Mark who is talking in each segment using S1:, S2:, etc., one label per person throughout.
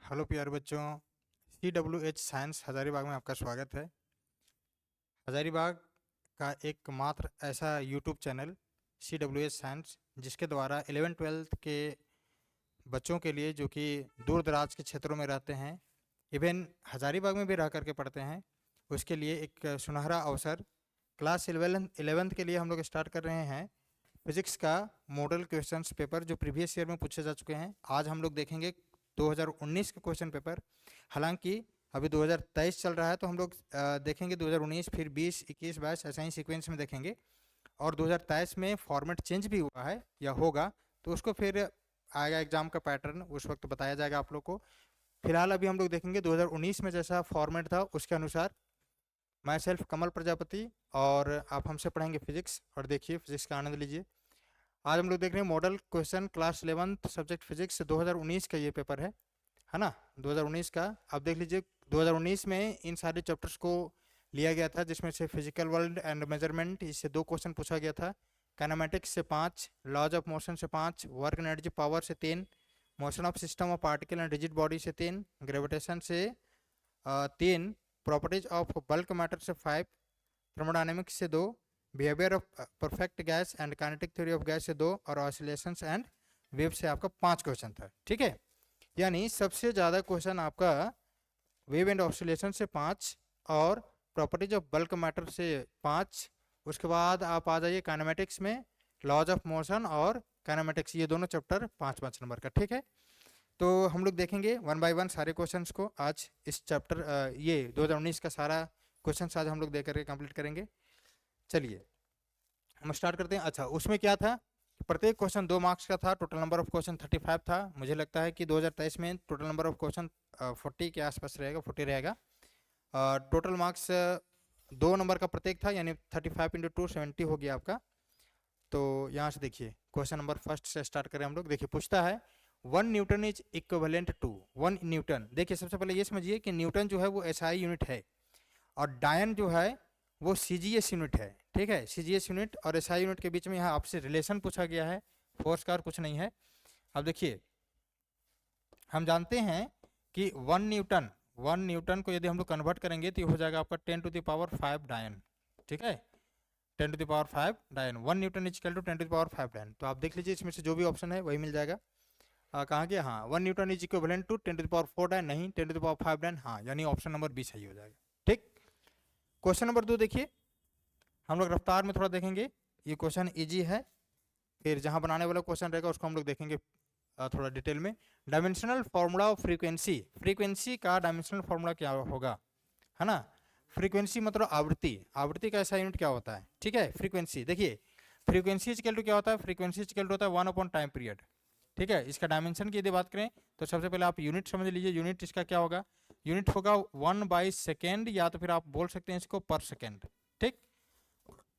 S1: Hello प्यारे बच्चों, CWH science Hazaribagh में आपका स्वागत है। हज़ारीबाग का एकमात्र ऐसा यूट्यूब चैनल CWH साइंस जिसके द्वारा 11th-12th के बच्चों के लिए जो कि दूर दराज के क्षेत्रों में रहते हैं, इवन हज़ारीबाग में भी रह करके पढ़ते हैं, उसके लिए एक सुनहरा अवसर क्लास 11th के लिए हम लोग स्टार्ट कर रहे हैं फिजिक्स का मॉडल क्वेश्चंस पेपर जो प्रीवियस ईयर में पूछे जा चुके हैं। आज हम लोग देखेंगे 2019 का क्वेश्चन पेपर। हालांकि अभी 2023 चल रहा है तो हम लोग देखेंगे 2019, फिर 20, 21, 22 ऐसा ही सीक्वेंस में देखेंगे। और 2023 में फॉर्मेट चेंज भी हुआ है या होगा तो उसको फिर आएगा एग्जाम का पैटर्न, उस वक्त बताया जाएगा आप लोग को। फिलहाल अभी हम लोग देखेंगे 2019 में जैसा फॉर्मेट था उसके अनुसार। मैं सेल्फ कमल प्रजापति और आप हमसे पढ़ेंगे फिजिक्स, और देखिए फिजिक्स का आनंद लीजिए। आज हम लोग देख रहे हैं model question class 11th subject physics 2019 का ये पेपर है ना, 2019 का। आप देख लीजिए 2019 में इन सारे चैप्टर्स को लिया गया था, जिसमें से फिजिकल वर्ल्ड एंड मेजरमेंट इससे 2 क्वेश्चन पूछा गया था, काइनेमेटिक्स से 5, लॉज ऑफ मोशन से 5, वर्क एनर्जी पावर से 3, motion of system of particle and rigid body से 3, ग्रेविटेशन से 3, प्रॉपर्टीज ऑफ बल्क मैटर से 5, थर्मोडायनेमिक्स से 2, behaviour of perfect gas and kinetic theory of gas से 2, और ऑसिलेशंस एंड वेव से आपका 5 क्वेश्चन था। ठीक है, यानी सबसे ज़्यादा क्वेश्चन आपका वेव एंड ऑसिलेशन से 5 और प्रॉपर्टीज ऑफ बल्क मैटर से 5। उसके बाद आप आ जाइए काइनेमेटिक्स में, लॉज ऑफ मोशन और काइनेमेटिक्स, ये दोनों चैप्टर 5-5 नंबर का। ठीक है, तो हम लोग देखेंगे 1 बाय 1 सारे क्वेश्चंस को आज इस चैप्टर ये 2019 का सारा क्वेश्चन आज हम लोग देख करके कंप्लीट करेंगे। चलिए हम स्टार्ट करते हैं। अच्छा, उसमें क्या था, प्रत्येक क्वेश्चन 2 मार्क्स का था, टोटल नंबर ऑफ क्वेश्चन 35 था। मुझे लगता है कि 2023 में टोटल नंबर ऑफ क्वेश्चन 40 के आसपास रहेगा, 40 रहेगा। टोटल मार्क्स 2 नंबर का प्रत्येक था, यानी 35 × 2 70 हो गया आपका। तो यहाँ से देखिए क्वेश्चन नंबर फर्स्ट से स्टार्ट करें हम लोग। देखिए पूछता है 1 newton is equivalent to 1 newton. देखिए सबसे पहले ये समझिए कि न्यूटन जो है वो SI यूनिट है और डायन जो है वो CGS यूनिट है। ठीक है, CGS यूनिट और SI यूनिट के बीच में यहाँ आपसे रिलेशन पूछा गया है, फोर्स का और कुछ नहीं है। अब देखिए हम जानते हैं कि 1 न्यूटन को यदि हम लोग कन्वर्ट करेंगे तो ये हो जाएगा आपका 10⁵ डायन। ठीक है, 10⁵ डायन। 1 न्यूटन इज इक्वल टू 10⁵ डायन। तो आप देख लीजिए इसमें से जो भी ऑप्शन है वही मिल जाएगा। कहाँ गया, हाँ 1 न्यूटन इज इक्विवेलेंट टू 10⁴ डायन, नहीं 10⁵ डायन, हाँ यानी ऑप्शन नंबर बी सही हो जाएगा। ठीक, क्वेश्चन नंबर 2 देखिए, हम लोग रफ्तार में थोड़ा देखेंगे। ये क्वेश्चन इजी है, फिर जहाँ बनाने वाला क्वेश्चन रहेगा उसको हम लोग देखेंगे थोड़ा डिटेल में। Dimensional formula of frequency, frequency का डायमेंशनल फॉर्मूला क्या होगा, है ना। फ्रीक्वेंसी मतलब आवृत्ति, आवृत्ति का ऐसा यूनिट क्या होता है। ठीक है, फ्रीक्वेंसी देखिए, फ्रीक्वेंसी इक्वल टू क्या होता है, फ्रीक्वेंसी इक्वल टू होता है 1 टाइम पीरियड। ठीक है, इसका डायमेंशन की यदि बात करें तो सबसे पहले आप यूनिट समझ लीजिए। यूनिट इसका क्या होगा, यूनिट होगा 1/सेकेंड, या तो फिर आप बोल सकते हैं इसको पर सेकेंड। ठीक,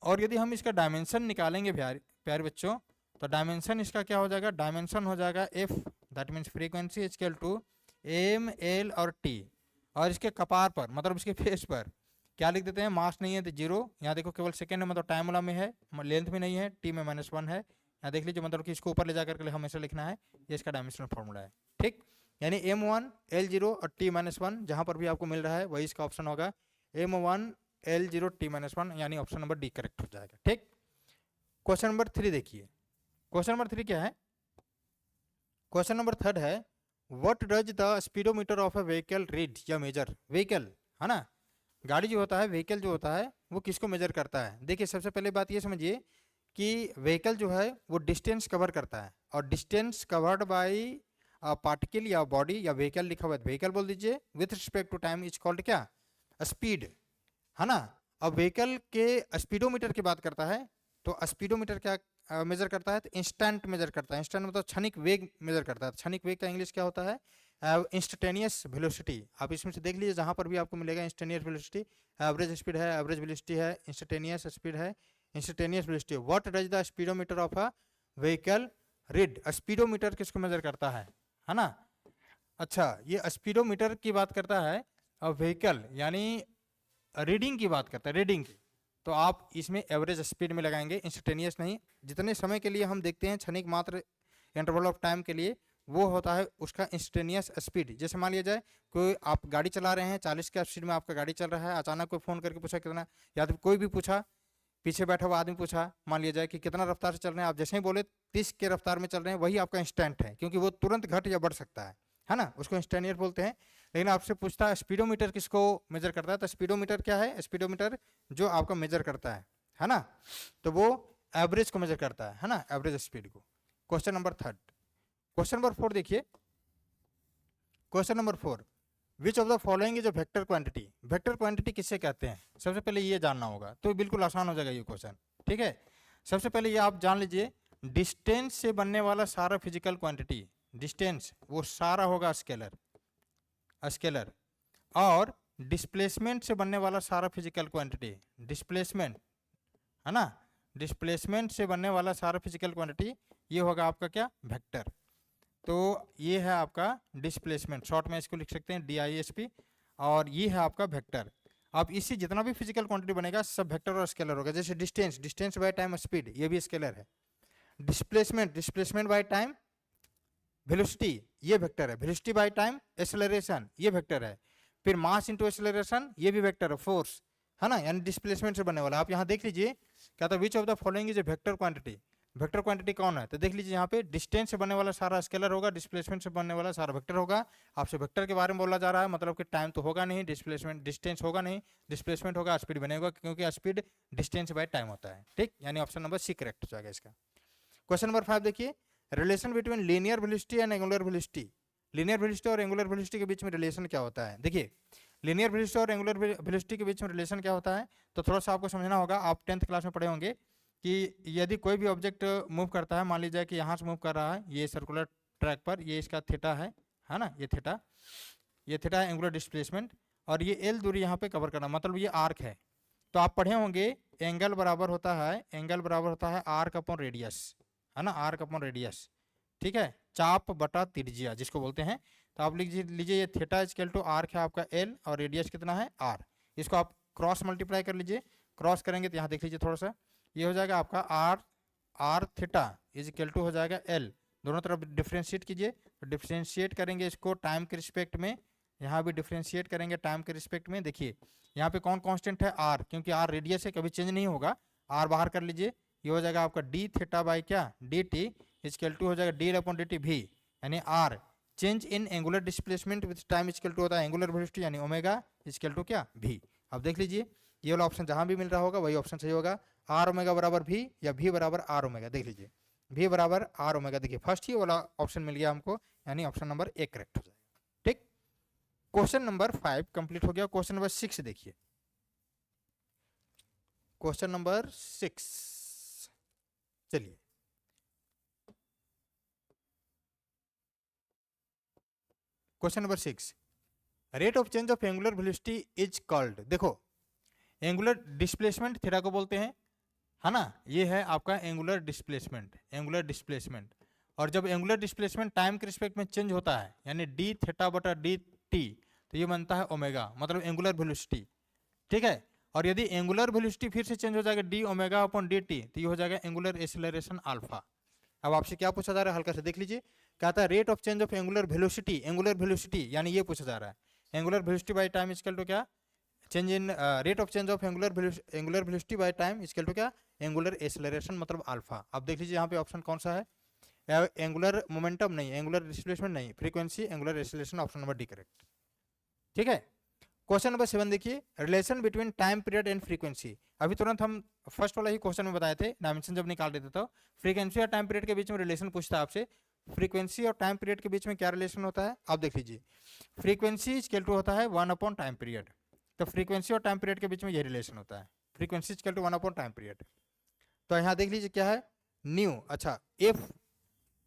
S1: और यदि हम इसका डायमेंशन निकालेंगे प्यारे बच्चों, तो डायमेंशन इसका क्या हो जाएगा, डायमेंशन हो जाएगा F, that means frequency equal to M, L और T। और इसके कपार पर मतलब इसके फेस पर क्या लिख देते हैं, मास नहीं है तो 0, यहाँ देखो केवल सेकेंड में मतलब टाइम वाला में है, लेंथ में नहीं है, T में -1 है। यहाँ देख लीजिए मतलब कि इसको ऊपर ले जाकर के हमेशा लिखना है, ये इसका डायमेंशनल फॉर्मूला है। ठीक, यानी M1, L0 और T-1 जहाँ पर भी आपको मिल रहा है वही इसका ऑप्शन होगा, M1, L0, T-1, यानी ऑप्शन नंबर डी करेक्ट हो जाएगा। ठीक, क्वेश्चन नंबर 3 देखिए, क्वेश्चन नंबर 3 क्या है, क्वेश्चन नंबर 3 है what does the speedometer of a vehicle read या मेजर। व्हीकल है ना, गाड़ी जो होता है, व्हीकल जो होता है वो किसको मेजर करता है। देखिए सबसे पहले बात ये समझिए कि व्हीकल जो है वो डिस्टेंस कवर करता है, और डिस्टेंस कवर्ड बाय पार्टिकल या बॉडी या व्हीकल लिखा हुआ है, व्हीकल बोल दीजिए, with respect to time is called क्या, स्पीड, है ना। अब व्हीकल के स्पीडोमीटर की बात करता है तो स्पीडोमीटर क्या मेजर करता है, तो इंस्टेंट मेजर करता है। इंस्टेंट मतलब क्षणिक वेग मेजर करता है। क्षणिक वेग का इंग्लिश क्या होता है, इंस्टेंटेनियस वेलोसिटी। आप इसमें से देख लीजिए जहां पर भी आपको मिलेगा इंस्टेंटेनियस वेलोसिटी, एवरेज स्पीड है, एवरेज वेलोसिटी है, इंस्टेंटेनियस स्पीड है, instantaneous velocity. What does the speedometer of a vehicle read, speedometer किसको मेजर करता है ना। अच्छा, ये स्पीडोमीटर की बात करता है और व्हीकल यानी रीडिंग की बात करता है, रीडिंग की। तो आप इसमें एवरेज स्पीड में लगाएंगे, इंस्टेंटेनियस नहीं। जितने समय के लिए हम देखते हैं क्षणिक मात्र इंटरवल ऑफ टाइम के लिए, वो होता है उसका इंस्टेनियस स्पीड। जैसे मान लिया जाए कोई आप गाड़ी चला रहे हैं, 40 के स्पीड में आपका गाड़ी चल रहा है, अचानक कोई फ़ोन करके पूछा कितना, या तो कोई भी पूछा, पीछे बैठा हुआ आदमी पूछा, मान लिया जाए कि कितना रफ्तार से चल रहे हैं, आप जैसे ही बोले 30 के रफ्तार में चल रहे हैं, वही आपका इंस्टेंट है, क्योंकि वो तुरंत घट या बढ़ सकता है ना, उसको इंस्टेनियस बोलते हैं। लेकिन आपसे पूछता है स्पीडोमीटर किसको मेजर करता है, तो स्पीडोमीटर क्या है, स्पीडोमीटर जो आपका मेजर करता है ना, तो वो एवरेज को मेजर करता है ना, एवरेज स्पीड को। Question number 3। क्वेश्चन नंबर 4 देखिए, question number 4, which of the following is a vector quantity. Vector quantity किससे कहते हैं, सबसे पहले ये जानना होगा, तो बिल्कुल आसान हो जाएगा ये क्वेश्चन। ठीक है, सबसे पहले ये आप जान लीजिए, डिस्टेंस से बनने वाला सारा फिजिकल क्वांटिटी, डिस्टेंस वो सारा होगा स्केलर, स्केलर, और डिस्प्लेसमेंट से बनने वाला सारा फिजिकल क्वांटिटी, डिस्प्लेसमेंट है ना, डिस्प्लेसमेंट से बनने वाला सारा फिजिकल क्वांटिटी ये होगा आपका क्या, वेक्टर। तो ये है आपका डिस्प्लेसमेंट, शॉर्ट में इसको लिख सकते हैं DISP, और ये है आपका वेक्टर। अब इसी जितना भी फिजिकल क्वांटिटी बनेगा सब वेक्टर और स्केलर होगा। जैसे distance, distance by time speed, ये भी स्केलर है। Displacement, displacement by time velocity, ये वेक्टर है। वेलोसिटी बाय टाइम एक्सेलरेशन, ये वेक्टर है। फिर मास इंटू एक्सेलरेशन, ये भी वेक्टर है, फोर्स है ना, यानी डिस्प्लेसमेंट से बनने वाला। आप यहाँ देख लीजिए क्या था, विच of the following is a vector quantity. Vector quantity कौन है, तो देख लीजिए यहाँ पे डिस्टेंस से बनने वाला सारा स्केलर होगा, डिस्प्लेसमेंट से बनने वाला सारा वेक्टर होगा। आपसे वेक्टर के बारे में बोला जा रहा है, मतलब कि टाइम तो होगा नहीं, डिस्प्लेसमेंट डिस्टेंस होगा नहीं, डिस्प्लेसमेंट होगा, स्पीड बनेगा, क्योंकि स्पीड डिस्टेंस बाय टाइम होता है। ठीक, यानी ऑप्शन नंबर सी करेक्ट हो जाएगा इसका। क्वेश्चन नंबर 5 देखिए, relation between linear velocity and angular velocity. Linear velocity और एंगुलर वेलोसिटी के बीच में रिलेशन क्या होता है। देखिए लीनियर वेलोसिटी और एंगुलर वेलोसिटी के बीच में रिलेशन क्या होता है, तो थोड़ा सा आपको समझना होगा। आप 10th क्लास में पढ़े होंगे कि यदि कोई भी ऑब्जेक्ट मूव करता है, मान लीजिए कि यहाँ से मूव कर रहा है, ये सर्कुलर ट्रैक पर, ये इसका थीटा है ना, ये थीटा है एंगुलर डिस्प्लेसमेंट, और ये एल दूरी यहाँ पे कवर करना, मतलब ये आर्क है। तो आप पढ़े होंगे एंगल बराबर होता है आर्क अपॉन रेडियस, है ना, आर्क अपॉन रेडियस। ठीक है, चाप बटा त्रिज्या जिसको बोलते हैं। तो आप लिख लीजिए ये थीटा इक्वल टू आर्क है आपका एल, और रेडियस कितना है आर। इसको आप क्रॉस मल्टीप्लाई कर लीजिए, क्रॉस करेंगे तो यहाँ देख लीजिए थोड़ा सा, ये हो जाएगा आपका r theta is equal to हो जाएगा एल। दोनों तरफ डिफ्रेंशिएट कीजिए, तो डिफ्रेंशिएट करेंगे इसको टाइम के रिस्पेक्ट में, यहाँ भी डिफ्रेंशिएट करेंगे टाइम के रिस्पेक्ट में। देखिए यहाँ पे कौन कांस्टेंट है, आर, क्योंकि आर रेडियस है, कभी चेंज नहीं होगा। आर बाहर कर लीजिए, ये हो जाएगा आपका डी थीटा बाई क्या, डी टी इक्वल टू हो जाएगा डी अपॉन डी टी भी, यानी are change in angular displacement with time equal to होता है एंगुलर वेलोसिटी, यानी ओमेगा इक्वल टू क्या, भी। अब देख लीजिए ये वाला ऑप्शन जहां भी मिल रहा होगा वही ऑप्शन सही होगा। आर ओमेगा बराबर भी, या भी बराबर आर ओमेगा। देख लीजिए भी बराबर आर ओमेगा, देखिए फर्स्ट ही वाला ऑप्शन मिल गया हमको, यानी ऑप्शन नंबर ए करेक्ट हो जाएगा। ठीक, क्वेश्चन नंबर 5 कंप्लीट हो गया। क्वेश्चन नंबर 6 देखिए, क्वेश्चन नंबर 6, चलिए question number 6, rate of change of angular velocity is called. देखो एंगुलर डिस्प्लेसमेंट थीटा को बोलते हैं, है ना, ये है आपका एंगुलर डिस्प्लेसमेंट, एंगुलर डिस्प्लेसमेंट। और जब एंगुलर डिस्प्लेसमेंट टाइम के रिस्पेक्ट में चेंज होता है, यानी डी थीटा बटा डी टी, तो ये बनता है ओमेगा, मतलब एंगुलर वेलोसिटी। ठीक है, और यदि एंगुलर वेलोसिटी फिर से चेंज हो जाएगा D omega upon d T, तो ये हो जाएगा एंगुलर एक्सेलरेशन अल्फा। अब आपसे क्या पूछा जा रहा है, हल्का से देख लीजिए, कहता है rate of change of angular velocity, angular velocity यानी ये पूछा जा रहा है, angular velocity by time equal to क्या, change in rate of change of angular velocity by time equal to क्या, एंगुलर एक्सेलरेशन मतलब अल्फा। अब देख लीजिए यहाँ पे ऑप्शन कौन सा है, एंगुलर मोमेंटम नहीं, एंगुलर डिस्प्लेसमेंट नहीं, frequency angular acceleration, option number D correct. ठीक है, क्वेश्चन नंबर 7 देखिए, relation between time period and frequency. अभी तुरंत हम फर्स्ट वाला ही क्वेश्चन में बताए थे, डायमेंशन जब निकाल देते तो फ्रीक्वेंसी और टाइम पीरियड के बीच में रिलेशन पूछता है आपसे, फ्रीक्वेंसी और टाइम पीरियड के बीच में क्या रिलेशन होता है। आप देख लीजिए फ्रीक्वेंसी इक्वल टू होता है 1 अपॉन टाइम पीरियड, तो फ्रीक्वेंसी और टाइम पीरियड के बीच में यही रिलेशन होता है, frequency equal to 1 upon time period. तो यहाँ देख लीजिए क्या है न्यू, अच्छा एफ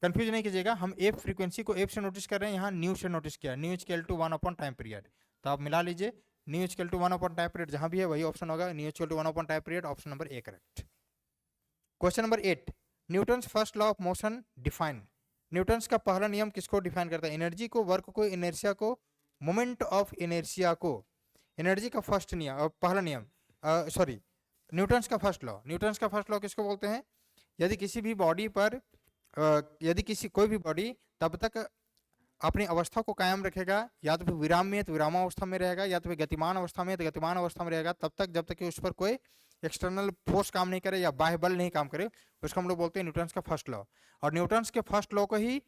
S1: कंफ्यूज नहीं कीजिएगा, हम एफ फ्रीक्वेंसी को एफ से नोटिस कर रहे हैं, यहाँ न्यू से नोटिस किया, nu equal to 1 upon time period. तो आप मिला लीजिए nu equal to 1 upon time period, जहां भी है वही ऑप्शन होगा, nu equal to 1 upon time period, option number A correct. Question number 8, Newton's first law of motion define. Newton's का पहला नियम किसको डिफाइन करता है, एनर्जी को, वर्क को, इनर्शिया को, मोमेंट ऑफ इनर्शिया को। एनर्जी का फर्स्ट नियम, पहला नियम, सॉरी न्यूटन्स का फर्स्ट लॉ, न्यूटन्स का फर्स्ट लॉ किसको बोलते हैं, यदि किसी भी बॉडी पर यदि किसी कोई भी बॉडी तब तक अपनी अवस्था को कायम रखेगा, या तो फिर विराम में है तो विरामावस्था में रहेगा, या तो फिर गतिमान अवस्था में है तो गतिमान अवस्था में रहेगा, तब तक जब तक कि उस पर कोई एक्सटर्नल फोर्स काम नहीं करे या बाह्य बल नहीं काम करे, उसको हम लोग बोलते हैं न्यूटन्स का फर्स्ट लॉ। और न्यूटन्स के फर्स्ट लॉ को ही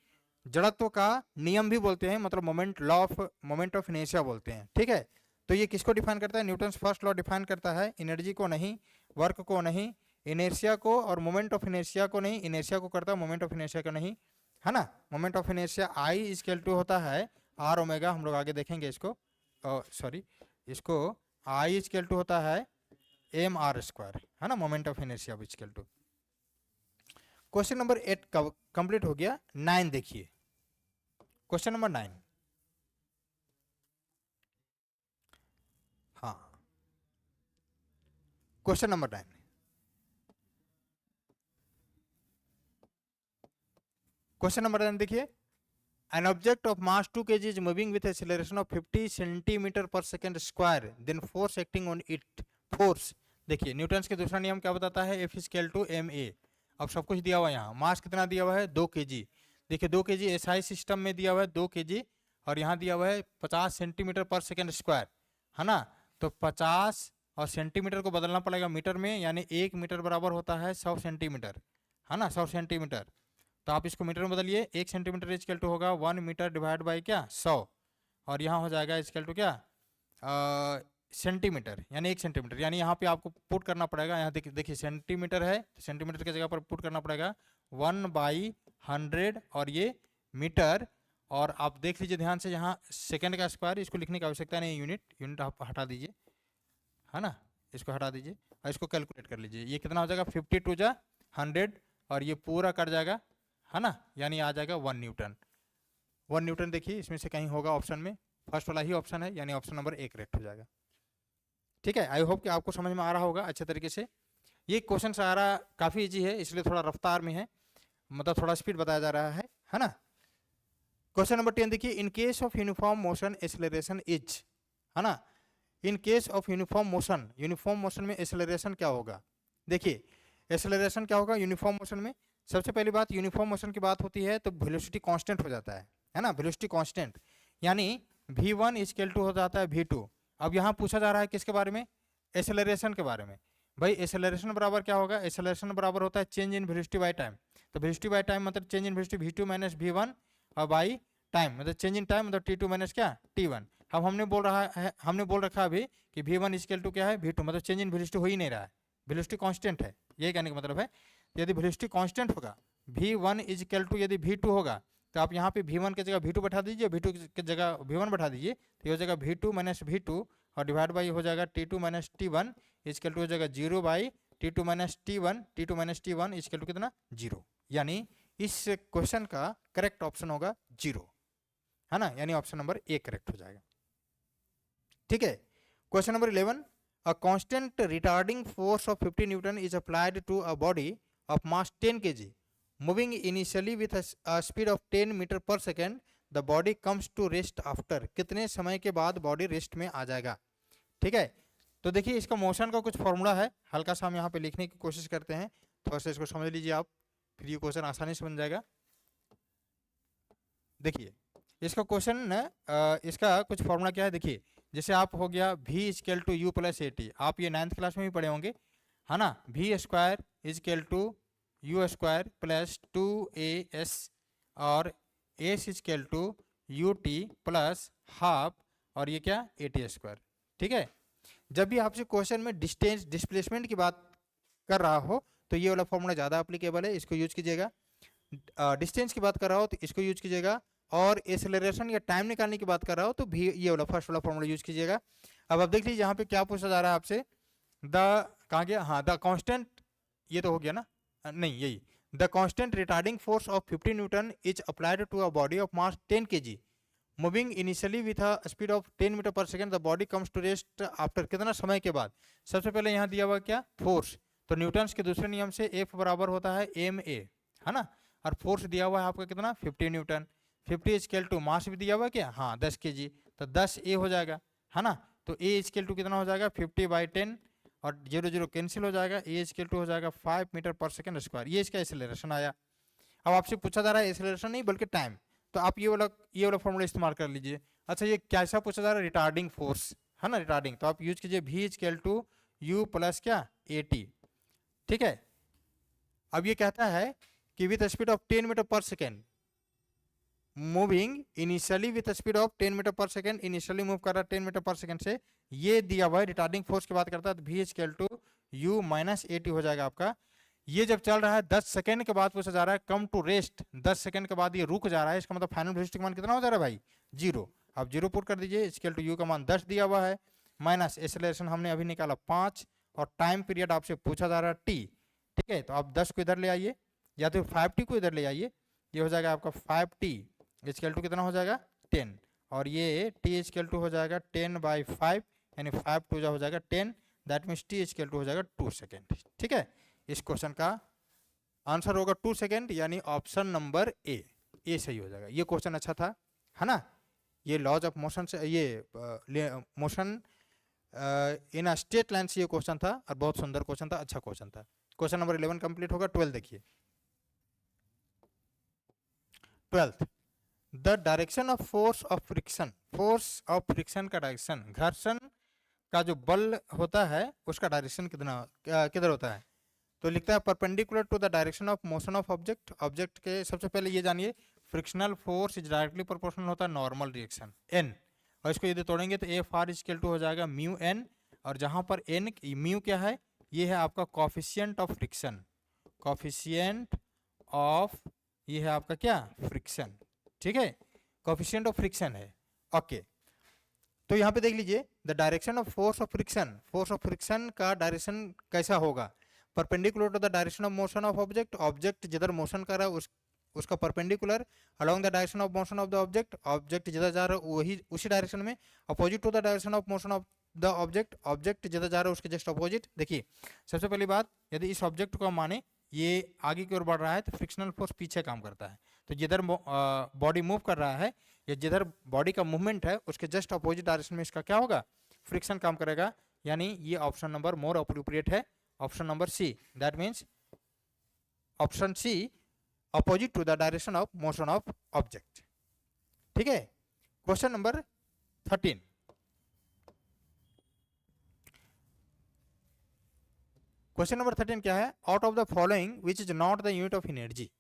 S1: जड़त्व का नियम भी बोलते हैं, मतलब मोमेंट ऑफ इनर्शिया बोलते हैं। ठीक है, तो ये किसको डिफाइन करता है? न्यूटन्स फर्स्ट लॉ डिफाइन करता है एनर्जी को नहीं, वर्क को नहीं, इनर्शिया को, और मोमेंट ऑफ इनर्शिया को नहीं, इनर्शिया को करता है, मोमेंट ऑफ इनर्शिया को नहीं, है ना। Moment of inertia I equal to होता है आर ओमेगा, हम लोग आगे देखेंगे इसको, सॉरी इसको आई इक्वल टू होता है एम आर स्क्वायर, है ना, moment of inertia equal to. क्वेश्चन नंबर 8 कंप्लीट हो गया। 9 देखिए, क्वेश्चन नंबर 9। हाँ, क्वेश्चन नंबर 9, क्वेश्चन नंबर 9 देखिए। An object of mass 2 kg is moving with acceleration of 50 centimeter per second square. Then force acting on it. Force देखिए, Newton's के दूसरा नियम क्या बताता है? F equal to m a. अब सब कुछ दिया हुआ है यहाँ। मास कितना दिया हुआ है? 2 kg। देखिए 2 kg एसआई सिस्टम में दिया हुआ है 2 kg, और यहाँ दिया हुआ है 50 सेंटीमीटर पर सेकेंड स्क्वायर, है ना। तो 50 और सेंटीमीटर को बदलना पड़ेगा मीटर में, यानी 1 मीटर बराबर होता है 100 सेंटीमीटर, है ना, 100 सेंटीमीटर। तो आप इसको मीटर में बदलिए, 1 सेंटीमीटर इक्वल टू होगा 1 मीटर डिवाइड बाई क्या 100, और यहाँ हो जाएगा इक्वल टू क्या सेंटीमीटर, यानी 1 सेंटीमीटर। यानी यहाँ पे आपको पुट करना पड़ेगा, यहाँ देखिए सेंटीमीटर है तो सेंटीमीटर की जगह पर पुट करना पड़ेगा 1/100, और ये मीटर। और आप देख लीजिए ध्यान से, यहाँ सेकेंड का स्क्वायर, इसको लिखने की आवश्यकता नहीं, यूनिट आप हटा दीजिए, है ना, इसको हटा दीजिए और इसको कैलकुलेट कर लीजिए। ये कितना हो जाएगा? 52 जा 100, और ये पूरा कट जाएगा, है ना, यानी आ जाएगा 1 न्यूटन। 1 न्यूटन देखिए इसमें से कहीं होगा ऑप्शन में, फर्स्ट वाला ही ऑप्शन है, यानी ऑप्शन नंबर 1 करेक्ट हो जाएगा। ठीक है, आई होप कि आपको समझ में आ रहा होगा अच्छे तरीके से। ये क्वेश्चन सारा काफ़ी इजी है, इसलिए थोड़ा रफ्तार में है, मतलब थोड़ा स्पीड बताया जा रहा है ना। क्वेश्चन नंबर 10 देखिए। In case of uniform motion acceleration is, है ना, in case of uniform motion में एक्सेलरेशन क्या होगा? देखिए एक्सेलरेशन क्या होगा यूनिफॉर्म मोशन में? सबसे पहली बात, यूनिफॉर्म मोशन की बात होती है तो वेलोसिटी कांस्टेंट हो जाता है ना, वेलोसिटी कांस्टेंट, यानी v1 इक्वल टू हो जाता है v2। अब यहाँ पूछा जा रहा है किसके बारे में? एक्सेलरेशन के बारे में। भाई एक्सेलरेशन बराबर क्या होगा? एक्सेलरेशन बराबर होता है change in velocity by time. तो वेलोसिटी बाय टाइम मतलब change in velocity v2 minus v1, और बाई टाइम मतलब चेंज इन टाइम मतलब t2 माइनस क्या t1। अब हमने बोल रखा अभी कि v1 इक्वल टू क्या है v2, मतलब चेंज इन वेलोसिटी हो ही नहीं रहा है, वेलोसिटी कांस्टेंट है, ये कहने का मतलब है। यदि वेलोसिटी कांस्टेंट होगा, v1 इक्वल टू यदि v2 होगा, तो आप यहाँ पे v1 की जगह v2 बैठा दीजिए, v2 की जगह v1 बैठा दीजिए, तो ये हो जाएगा v2 माइनस v2, और डिवाइड बाई हो जाएगा t2 minus t1 equal to हो जाएगा 0 by t2 minus t1, t2 minus t1 equal to कितना 0। यानी इस क्वेश्चन का करेक्ट ऑप्शन होगा 0, है ना, यानी ऑप्शन नंबर 1 करेक्ट हो जाएगा। ठीक है, question number 11। A constant retarding force of 50 Newton is applied to a body of mass 10 kg, moving initially with a speed of 10 meter per second. The body comes to rest after, कितने समय के बाद body rest में आ जाएगा? ठीक है, तो देखिए इसका मोशन का कुछ फॉर्मूला है, हल्का सा हम यहाँ पे लिखने की कोशिश करते हैं, थोड़ा सा इसको समझ लीजिए आप, फिर ये क्वेश्चन आसानी से बन जाएगा। देखिए इसका क्वेश्चन, इसका कुछ फॉर्मूला क्या है? देखिए जैसे आप हो गया v equal to u plus a t, आप ये 9th क्लास में भी पढ़े होंगे, है ना। v square equal to u square plus 2as, और s equal to u t plus half, और ये क्या ए टी स्क्वायर। ठीक है, जब भी आपसे क्वेश्चन में डिस्टेंस डिस्प्लेसमेंट की बात कर रहा हो तो ये वाला फॉर्मूला ज़्यादा अप्लीकेबल है, इसको यूज कीजिएगा। डिस्टेंस की बात कर रहा हो तो इसको यूज कीजिएगा, और एक्सेलरेशन या टाइम निकालने की बात कर रहा हो तो भी ये वाला फर्स्ट वाला फॉर्मूला यूज कीजिएगा। अब आप देख लीजिए यहाँ पे क्या पूछा जा रहा है आपसे, कहाँ गया, हाँ द कांस्टेंट, ये तो हो गया ना, नहीं यही, the constant retarding force of 50 newton is applied to a body of mass 10 kg moving initially with a speed of 10 metre per second, the body comes to rest after, कितना समय के बाद? सबसे पहले यहाँ दिया हुआ क्या? फोर्स। तो न्यूटन्स के दूसरे नियम से F बराबर होता है एम ए, है ना, और फोर्स दिया हुआ है आपका कितना 50 न्यूटन। 50 स्केल टू मास भी दिया हुआ है क्या? हाँ 10 kg, तो 10 ए हो जाएगा, है ना। तो ए स्केल टू कितना हो जाएगा 50/10, और 0 0 कैंसिल हो जाएगा, ए स्केल टू हो जाएगा 5 मीटर पर सेकेंड स्क्वायर, ये इसका एक्सेलरेशन आया। अब आपसे पूछा जा रहा है एक्सेलरेशन नहीं बल्कि टाइम, तो आप ये वाला फॉर्मूला इस्तेमाल कर लीजिए। अच्छा ये कैसा पूछा जा रहा है, रिटार्डिंग फोर्स है ना, रिटार्डिंग, तो आप यूज कीजिए v equal to u plus क्या at, ठीक है। अब ये कहता है कि with speed of 10 metre per second moving initially with speed of 10 metre per second, initially move कर रहा है 10 मीटर पर सेकेंड से, ये दिया हुआ है रिटार्डिंग फोर्स की बात करता है, तो v equal to u minus at हो जाएगा आपका। ये जब चल रहा है 10 सेकंड के बाद पूछा जा रहा है कम टू रेस्ट, 10 सेकंड के बाद ये रुक जा रहा है, इसका मतलब फाइनल वेलोसिटी का मान कितना हो जा रहा है भाई, 0। अब 0 पुट कर दीजिए, इक्वल टू यू का मान 10 दिया हुआ है, माइनस एक्सेलरेशन हमने अभी निकाला 5, और टाइम पीरियड आपसे पूछा जा रहा है t, ठीक है। तो आप 10 को इधर ले आइए या तो 5t को इधर ले आइए, ये हो जाएगा आपका 5t इक्वल टू कितना हो जाएगा 10, और ये t इक्वल टू हो जाएगा 10/5 यानी 5 टू हो जाएगा 10, that means t equal to हो जाएगा 2 सेकेंड, ठीक है। इस क्वेश्चन का आंसर होगा 2 सेकेंड, यानी ऑप्शन नंबर ए सही हो जाएगा। ये क्वेश्चन अच्छा था, है ना। ये लॉज ऑफ मोशन से, ये motion in a straight line से ये क्वेश्चन था, और बहुत सुंदर क्वेश्चन था, अच्छा क्वेश्चन था। क्वेश्चन नंबर 11 कंप्लीट होगा। 12 देखिए, 12th, the direction of force of friction, force of friction का डायरेक्शन, घर्षण का जो बल होता है उसका डायरेक्शन किधर होता है, तो लिखता है perpendicular to the direction of motion of object. Object के सबसे पहले ये जानिए, frictional force is directly proportional होता है नॉर्मल रिएक्शन n, और इसको यदि तोड़ेंगे तो एफ आर इक्वल टू हो जाएगा म्यू n, और जहां पर n म्यू क्या है, ये है आपका coefficient of friction, coefficient of, ये है आपका क्या फ्रिक्शन, ठीक है, कॉफिशिएंट ऑफ फ्रिक्शन है, ओके। तो यहाँ पे देख लीजिए the direction of force of friction, force of friction का डायरेक्शन कैसा होगा, perpendicular to the direction of motion of object, object जिधर मोशन कर रहा है उसका perpendicular, along the direction of motion of the object, object जिधर जा रहा है वही उसी डायरेक्शन में, opposite to the direction of motion of the object, object जिधर जा रहा है उसके जस्ट अपोजिट। देखिए सबसे पहली बात, यदि इस ऑब्जेक्ट को माने ये आगे की ओर बढ़ रहा है तो फ्रिक्शनल फोर्स पीछे काम करता है, तो जिधर बॉडी मूव कर रहा है या जिधर बॉडी का मूवमेंट है उसके जस्ट अपोजिट डायरेक्शन में इसका क्या होगा, फ्रिक्शन काम करेगा, यानी ये ऑप्शन नंबर मोर अप्रोप्रिएट है, option number C, that means option C opposite to the direction of motion of object, ठीक है। क्वेश्चन नंबर 13, क्वेश्चन नंबर 13 क्या है, out of the following which is not the unit of energy,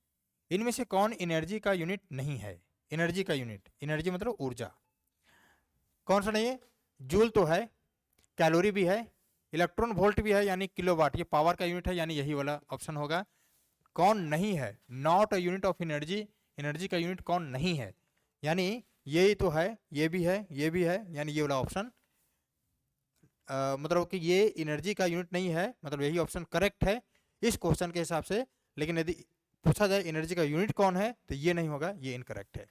S1: इनमें से कौन energy का unit नहीं है, एनर्जी का यूनिट, एनर्जी मतलब ऊर्जा, कौन सा नहीं है, जूल तो है, कैलोरी भी है, इलेक्ट्रॉन वोल्ट भी है यानी किलोवाट, ये पावर का यूनिट है यानी यही वाला ऑप्शन होगा। कौन नहीं है, not a unit of energy, energy का यूनिट कौन नहीं है, यानी यही तो है, ये भी है, ये भी है, यानी ये वाला ऑप्शन मतलब कि ये एनर्जी का यूनिट नहीं है, मतलब यही ऑप्शन करेक्ट है इस क्वेश्चन के हिसाब से। लेकिन यदि पूछा जाए एनर्जी का यूनिट कौन है तो ये नहीं होगा, ये इनकरेक्ट है।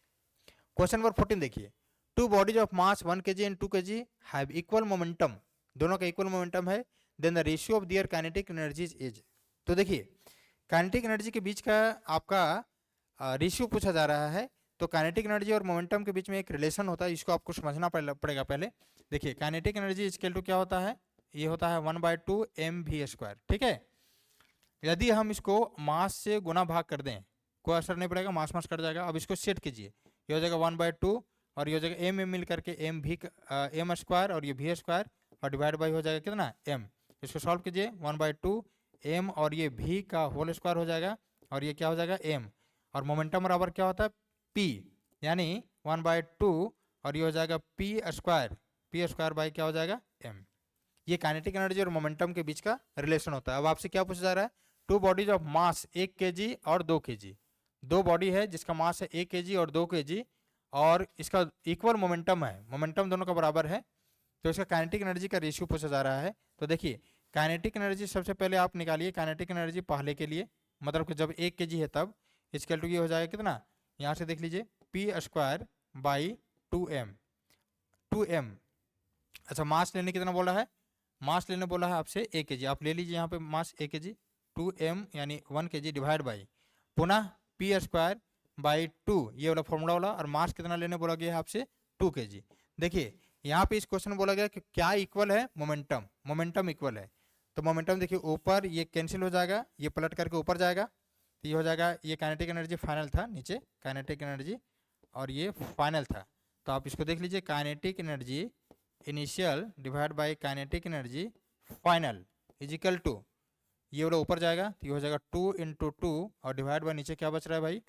S1: क्वेश्चन नंबर 14 देखिए, two bodies of mass 1 kg and 2 kg have equal momentum, दोनों का इक्वल मोमेंटम है, then the ratio of their kinetic energies is. तो देखिए काइनेटिक एनर्जी के बीच का आपका रेशियो पूछा जा रहा है, तो काइनेटिक एनर्जी और मोमेंटम के बीच में एक रिलेशन होता है, इसको आपको समझना पड़ेगा पहले। देखिए काइनेटिक एनर्जी इक्वल टू क्या होता है, ये होता है 1/2 mv², ठीक है। यदि हम इसको मास से गुना भाग कर दें कोई असर नहीं पड़ेगा, मास मास कट जाएगा। अब इसको सेट कीजिए, ये हो जाएगा 1/2 और ये हो जाएगा m मिल करके m² और ये v² और डिवाइड बाई हो जाएगा कितना m। इसको सॉल्व कीजिए, 1/2 m और ये v का होल स्क्वायर हो जाएगा और ये क्या हो जाएगा m, और मोमेंटम बराबर क्या होता है p, यानी 1/2 और ये हो जाएगा p² बाई क्या हो जाएगा m। ये काइनेटिक एनर्जी और मोमेंटम के बीच का रिलेशन होता है। अब आपसे क्या पूछा जा रहा है, to bodies of mass 1 kg और 2 kg, दो बॉडी है जिसका मास है 1 kg और 2 kg और इसका इक्वल मोमेंटम है, मोमेंटम दोनों का बराबर है, तो इसका काइनेटिक एनर्जी का रेशियो पूछा जा रहा है। तो देखिए काइनेटिक एनर्जी सबसे पहले आप निकालिए, काइनेटिक एनर्जी पहले के लिए मतलब कि जब 1 kg है तब इक्वल टू ये हो जाएगा कितना, यहाँ से देख लीजिए p² बाई 2m। अच्छा मास लेने कितना बोला है, मास लेने बोला है आपसे 1 kg, आप ले लीजिए यहाँ पे मास 1 kg, 2m यानी 1 kg डिवाइड बाई पुनः p² बाई 2, ये वाला फॉर्मूला वाला, और मास कितना लेने बोला गया है आपसे 2 kg। देखिए यहाँ पे इस क्वेश्चन में बोला गया कि क्या इक्वल है, मोमेंटम, मोमेंटम इक्वल है, तो मोमेंटम देखिए ऊपर ये कैंसिल हो जाएगा, ये पलट करके ऊपर जाएगा, तो ये हो जाएगा, ये काइनेटिक एनर्जी फाइनल था नीचे, काइनेटिक एनर्जी, और ये फाइनल था। तो आप इसको देख लीजिए, kinetic energy initial divide by kinetic energy final is equal to, ये वाला ऊपर जाएगा तो ये हो जाएगा 2 × 2 और डिवाइड बाय नीचे क्या बच रहा है भाई,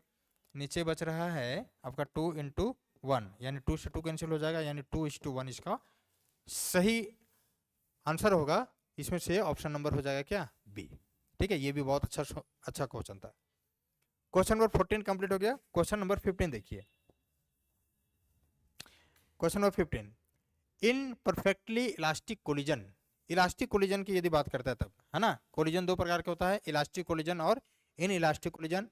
S1: नीचे बच रहा है आपका 2 × 1, यानी 2 से 2 कैंसिल हो जाएगा, यानी 2:1 इसका सही आंसर होगा। इसमें से ऑप्शन नंबर हो जाएगा क्या, बी। ठीक है, ये भी बहुत अच्छा क्वेश्चन था। क्वेश्चन नंबर 14 कंप्लीट हो गया। क्वेश्चन नंबर 15 देखिए। क्वेश्चन नंबर 15, इन perfectly elastic collision, elastic collision की यदि बात करता है तब, है ना, कोलिजन दो प्रकार का होता है, इलास्टिक कोलिजन और in elastic collision.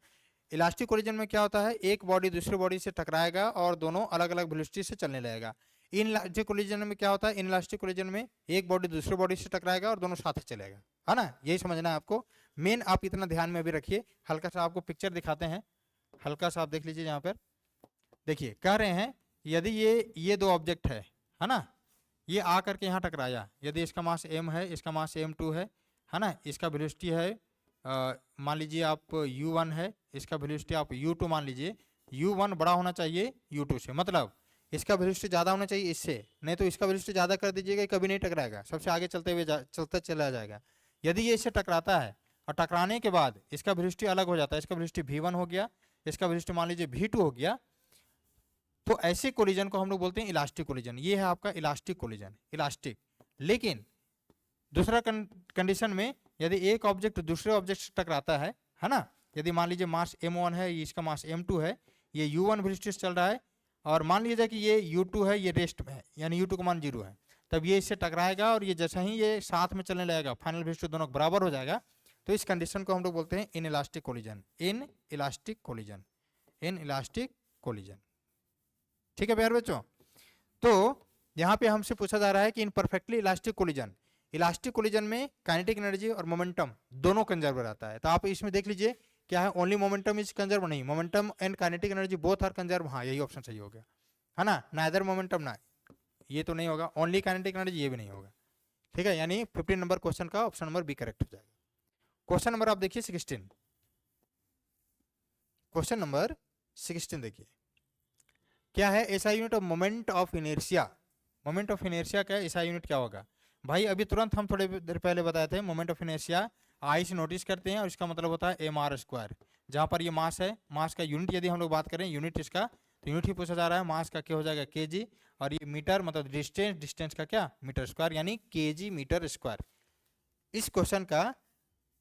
S1: Elastic collision में क्या होता है, एक बॉडी दूसरे बॉडी से टकराएगा और दोनों अलग अलग वेलोसिटी से चलने लगेगा। इन इलास्टिक कोलिजन में क्या होता है, इन इलास्टिक कोलिजन में एक बॉडी दूसरे बॉडी से टकराएगा और दोनों साथ चलेगा, है ना, यही समझना है आपको। मेन आप इतना ध्यान में भी रखिए। हल्का सा आपको पिक्चर दिखाते हैं, हल्का सा आप देख लीजिए। यहाँ पर देखिए, कह रहे हैं यदि ये दो ऑब्जेक्ट है ना, ये आ करके यहाँ टकराया, यदि इसका मास m है, इसका मास m2 है ना, इसका वेलोसिटी है मान लीजिए आप u1 है, इसका वेलोसिटी आप u2 मान लीजिए। u1 बड़ा होना चाहिए u2 से, मतलब इसका वेलोसिटी ज़्यादा होना चाहिए इससे, नहीं तो इसका वेलोसिटी ज़्यादा कर दीजिएगा, कभी नहीं टकराएगा, सबसे आगे चलते हुए चलता चला जाएगा। यदि ये इससे टकराता है और टकराने के बाद इसका वेलोसिटी अलग हो जाता है, इसका वेलोसिटी v1 हो गया, इसका वेलोसिटी मान लीजिए v2 हो गया, तो ऐसे कोलिजन को हम लोग बोलते हैं इलास्टिक कोलिजन। ये है आपका इलास्टिक कोलिजन, इलास्टिक। लेकिन दूसरा कंडीशन में यदि एक ऑब्जेक्ट दूसरे ऑब्जेक्ट से टकराता है ना, यदि मान लीजिए मास m1 है, इसका मास m2 है, ये u1 वेलोसिटी से चल रहा है, और मान लीजिए कि ये u2 है, ये रेस्ट में है, यानी u2 का मान 0 है, तब ये इससे टकराएगा और ये जैसा ही ये साथ में चलने लगेगा, फाइनल वेलोसिटी दोनों बराबर हो जाएगा। तो इस कंडीशन को हम लोग बोलते हैं in elastic collision, in elastic collision, in elastic collision. ठीक है प्यारे बच्चों, तो यहाँ पे हमसे पूछा जा रहा है कि in perfectly elastic collision, elastic collision में काइनेटिक एनर्जी और मोमेंटम दोनों कंजर्व रहता है। तो आप इसमें देख लीजिए क्या है, ओनली मोमेंटम इज कंजर्व, नहीं, momentum and kinetic energy both are conserve, हाँ यही ऑप्शन सही हो गया, है ना, नाइदर मोमेंटम ना, ये तो नहीं होगा, ओनली काइनेटिक एनर्जी ये भी नहीं होगा। ठीक है, यानी 15 नंबर क्वेश्चन का ऑप्शन नंबर बी करेक्ट हो जाएगा। क्वेश्चन नंबर आप देखिए 16, क्वेश्चन नंबर 16 देखिए क्या है, SI unit of moment of inertia. Moment of inertia का एसआई यूनिट क्या होगा भाई, अभी तुरंत हम थोड़े देर पहले बताए थे, मोमेंट ऑफ इनर्शिया आई से नोटिस करते हैं और इसका मतलब होता है mr²। जहाँ पर ये मास है, मास का यूनिट यदि हम लोग बात करें यूनिट इसका, तो यूनिट ही पूछा जा रहा है, मास का क्या हो जाएगा kg, और ये मीटर मतलब डिस्टेंस, डिस्टेंस का क्या मीटर², यानी kg मीटर²। इस क्वेश्चन का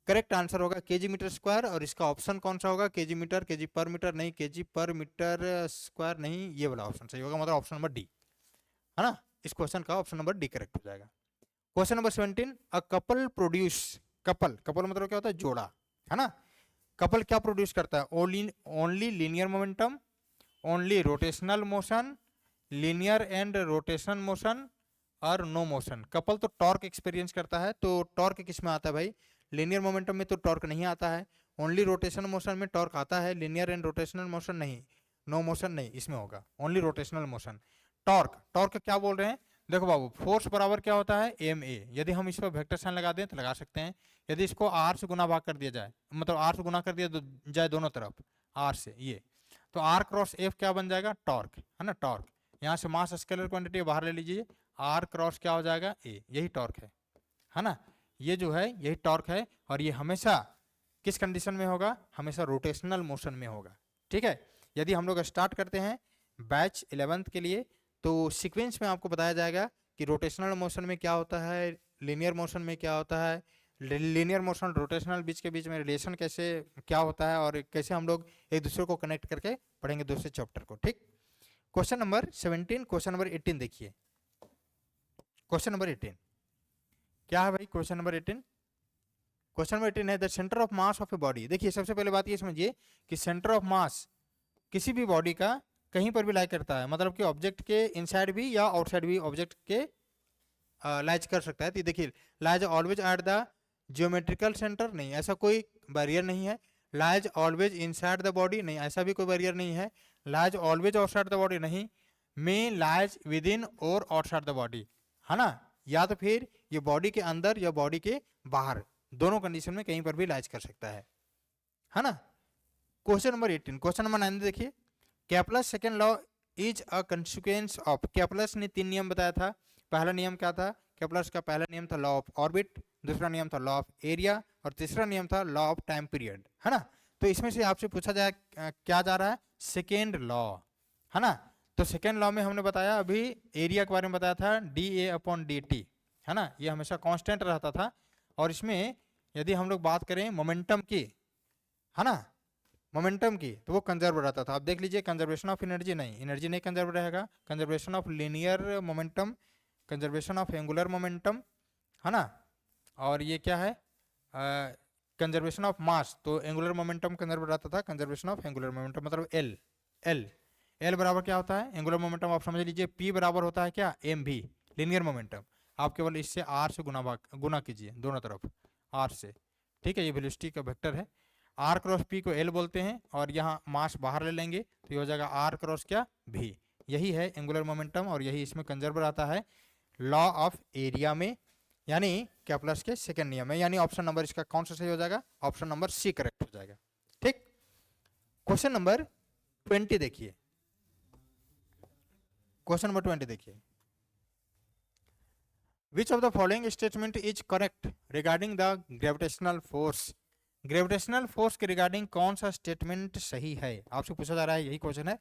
S1: करेक्ट आंसर होगा kg मीटर², और इसका ऑप्शन कौन सा होगा, kg मीटर, kg पर मीटर नहीं, kg पर मीटर² नहीं, ये वाला ऑप्शन सही होगा, मतलब ऑप्शन नंबर डी, है ना। इस क्वेश्चन का ऑप्शन नंबर डी करेक्ट हो जाएगा। Question number 17, a couple produce, couple, couple मतलब क्या होता है, जोड़ा, है ना। कपल क्या प्रोड्यूस करता है, only linear momentum, only rotational motion, linear and rotation motion, और नो मोशन। कपल तो टॉर्क एक्सपीरियंस करता है, तो टॉर्क किस में आता है भाई, लीनियर मोमेंटम में तो टॉर्क नहीं आता है, ओनली रोटेशन मोशन में टॉर्क आता है, लीनियर एंड रोटेशनल मोशन नहीं, नो मोशन नहीं, इसमें होगा only rotational motion. Torque, torque क्या बोल रहे हैं, देखो बाबू, फोर्स बराबर क्या होता है ma, यदि हम इस पर वेक्टर साइन लगा दें तो लगा सकते हैं, यदि इसको r से गुना भाग कर दिया जाए, मतलब r से गुना कर दिया जाए दोनों तरफ r से, ये तो r क्रॉस f क्या बन जाएगा, टॉर्क, है ना, टॉर्क। यहाँ से मास स्केलर क्वांटिटी बाहर ले लीजिए, r क्रॉस क्या हो जाएगा a, यही टॉर्क है ना, ये जो है यही टॉर्क है, और ये हमेशा किस कंडीशन में होगा, हमेशा रोटेशनल मोशन में होगा। ठीक है, यदि हम लोग स्टार्ट करते हैं बैच 11th के लिए, तो सीक्वेंस में आपको बताया जाएगा कि रोटेशनल मोशन में क्या होता है, लीनियर मोशन में क्या होता है, लीनियर मोशन रोटेशनल बीच के बीच में रिलेशन कैसे क्या होता है, और कैसे हम लोग एक दूसरे को कनेक्ट करके पढ़ेंगे दूसरे चैप्टर को। ठीक, क्वेश्चन नंबर 17, क्वेश्चन नंबर 18 देखिए। क्वेश्चन नंबर 18 क्या है भाई, क्वेश्चन नंबर 18, क्वेश्चन नंबर 18 है the centre of mass of a body. देखिए सबसे पहले बात ये समझिए कि सेंटर ऑफ मास किसी भी बॉडी का कहीं पर भी लाई करता है, मतलब कि ऑब्जेक्ट के इनसाइड भी या आउटसाइड भी ऑब्जेक्ट के लाइज कर सकता है। तो देखिए lies always at the geometrical centre, नहीं ऐसा कोई बैरियर नहीं है। Lies always inside the body, नहीं ऐसा भी कोई बैरियर नहीं है। Lies always outside the body, नहीं, मे लाइज विद इन और आउटसाइड द बॉडी, है ना, या तो फिर ये बॉडी के अंदर या बॉडी के बाहर, दोनों कंडीशन में कहीं पर भी लाइज कर सकता है ना। क्वेश्चन नंबर 18, क्वेश्चन नंबर 9 देखिए, Kepler's second law is a consequence of. Kepler's ने 3 नियम बताया था। पहला नियम क्या था? कैपलस का पहला नियम था लॉ ऑफ ऑर्बिट, दूसरा नियम था लॉ ऑफ एरिया और तीसरा नियम था लॉ ऑफ टाइम पीरियड, है ना। तो इसमें से आपसे पूछा जाए क्या जा रहा है? सेकेंड लॉ, है ना। तो सेकेंड लॉ में हमने बताया अभी एरिया के बारे में बताया था, dA/dt, है ना, ये हमेशा कांस्टेंट रहता था। और इसमें यदि हम लोग बात करें मोमेंटम की, है ना, मोमेंटम की, तो वो कंजर्व रहता था। आप देख लीजिए, कंजर्वेशन ऑफ एनर्जी नहीं, एनर्जी नहीं कंजर्व रहेगा, conservation of linear momentum, conservation of angular momentum, है ना। और ये क्या है? कंजर्वेशन ऑफ मास, तो एंगुलर मोमेंटम कंजर्व रहता था, कंजर्वेशन ऑफ एंगुलर मोमेंटम मतलब एल। एल बराबर क्या होता है? एंगुलर मोमेंटम आप समझ लीजिए, पी बराबर होता है क्या? एम भी, लीनियर मोमेंटम। आप केवल इससे आर से गुना कीजिए दोनों तरफ आर से, ठीक है। ये वेलोसिटी का वेक्टर है। आर क्रॉस पी को एल बोलते हैं, और यहाँ मास बाहर ले लेंगे तो ये हो जाएगा आर क्रॉस क्या? भी। यही है एंगुलर मोमेंटम, और यही इसमें कंजर्व रहता है लॉ ऑफ एरिया में, यानी कैपलस के सेकंड नियम में। यानी ऑप्शन नंबर इसका कौन सा सही हो जाएगा? ऑप्शन नंबर सी करेक्ट हो जाएगा, ठीक। क्वेश्चन नंबर 20 देखिए, क्वेश्चन नंबर 20 देखिए, विच of the following statement is correct regarding the gravitational force. Gravitational force के रिगार्डिंग कौन सा स्टेटमेंट सही है? आपसे पूछा जा रहा है, यही क्वेश्चन है।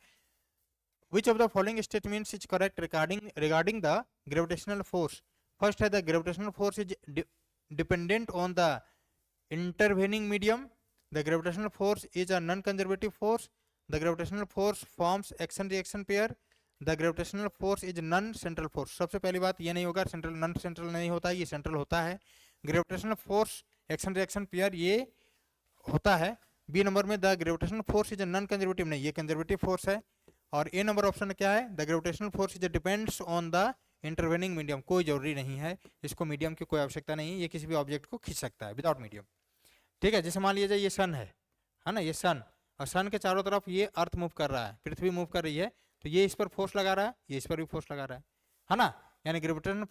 S1: Which of the following statements is correct regarding the gravitational force. First है the gravitational force is dependent on the intervening medium, the gravitational force is a non conservative force, the gravitational force forms action reaction pair, the gravitational force is non central force. सबसे पहली बात ये नहीं होगा, central non central नहीं होता है, ये सेंट्रल होता है। Gravitational force action reaction pair ये होता है। बी नंबर में the gravitational force is non conservative, नहीं, ये कंजर्वेटिव फोर्स है। और ए नंबर ऑप्शन क्या है? The gravitational force is depends on the intervening medium. कोई जरूरी नहीं है, इसको मीडियम की कोई आवश्यकता नहीं है, ये किसी भी ऑब्जेक्ट को खींच सकता है विदाउट मीडियम, ठीक है। जैसे मान लीजिए ये सन है ना, ये सन, और सन के चारों तरफ ये अर्थ मूव कर रहा है, पृथ्वी मूव कर रही है, तो ये इस पर फोर्स लगा रहा है, ये इस पर भी फोर्स लगा रहा है ना। यानी ग्रेविटेशनल